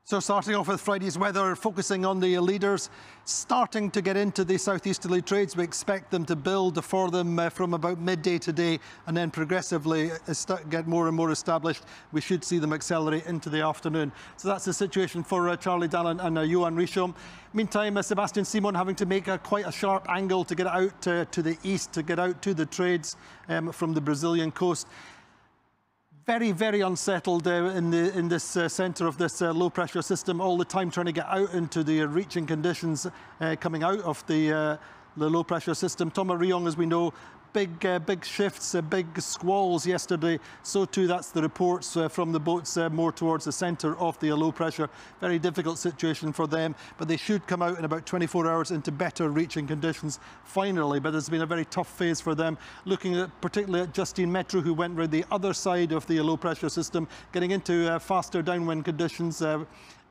So starting off with Friday's weather, focusing on the leaders, starting to get into the southeasterly trades. We expect them to build for them from about midday today and then progressively get more and more established. We should see them accelerate into the afternoon. So that's the situation for Charlie Dallin and Johan Richomme. Meantime, Sebastian Simon having to make quite a sharp angle to get out to the east, to get out to the trades from the Brazilian coast. Very, very unsettled in this centre of this low pressure system, all the time trying to get out into the reaching conditions coming out of the low pressure system. Thomas Riong, as we know, big shifts, big squalls yesterday. So too, that's the reports from the boats more towards the centre of the low pressure. Very difficult situation for them, but they should come out in about 24 hours into better reaching conditions finally. But it's been a very tough phase for them. Looking at particularly at Justine Metro, who went round the other side of the low pressure system, getting into faster downwind conditions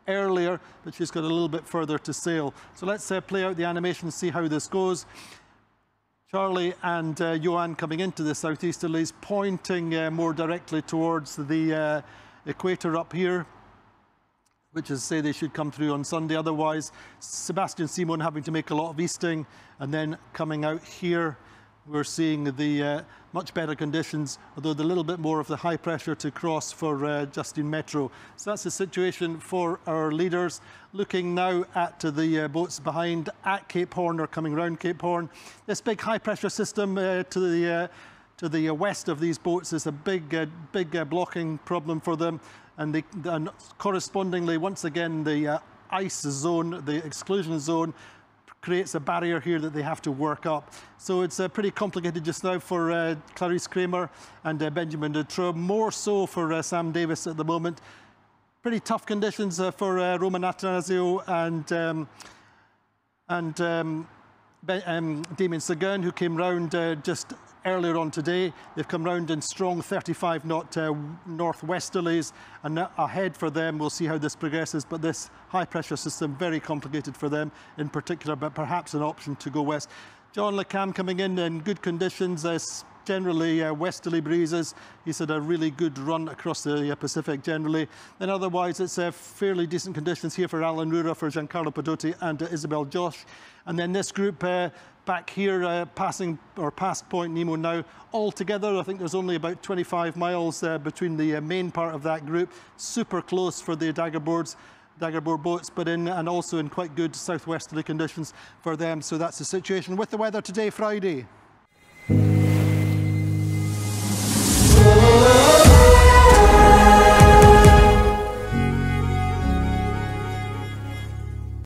earlier, but she's got a little bit further to sail. So let's play out the animation and see how this goes. Charlie and Johan coming into the southeasterlies, pointing more directly towards the equator up here, which is say they should come through on Sunday. Otherwise, Sebastian Simon having to make a lot of easting, and then coming out here, we're seeing the much better conditions, although a little bit more of the high pressure to cross for Justine Metro. So that's the situation for our leaders. Looking now at the boats behind at Cape Horn, or coming round Cape Horn. This big high pressure system to the west of these boats is a big blocking problem for them, and correspondingly, once again, the ice zone, the exclusion zone, creates a barrier here that they have to work up. So it's pretty complicated just now for Clarice Kramer and Benjamin Dutroux, more so for Sam Davis at the moment. Pretty tough conditions for Roman Attanasio and Damien Sagan, who came round just earlier on today. They've come round in strong 35 knot northwesterlies, and ahead for them. We'll see how this progresses, but this high pressure system very complicated for them in particular, but perhaps an option to go west. John Le Cam coming in good conditions, generally westerly breezes. He's had a really good run across the Pacific generally. And otherwise, it's fairly decent conditions here for Alan Rura, for Giancarlo Padotti and Isabel Josh. And then this group back here, passing or past Point Nemo now. Altogether, I think there's only about 25 miles between the main part of that group. Super close for the Daggerboard boats, but and also in quite good southwesterly conditions for them. So that's the situation with the weather today, Friday.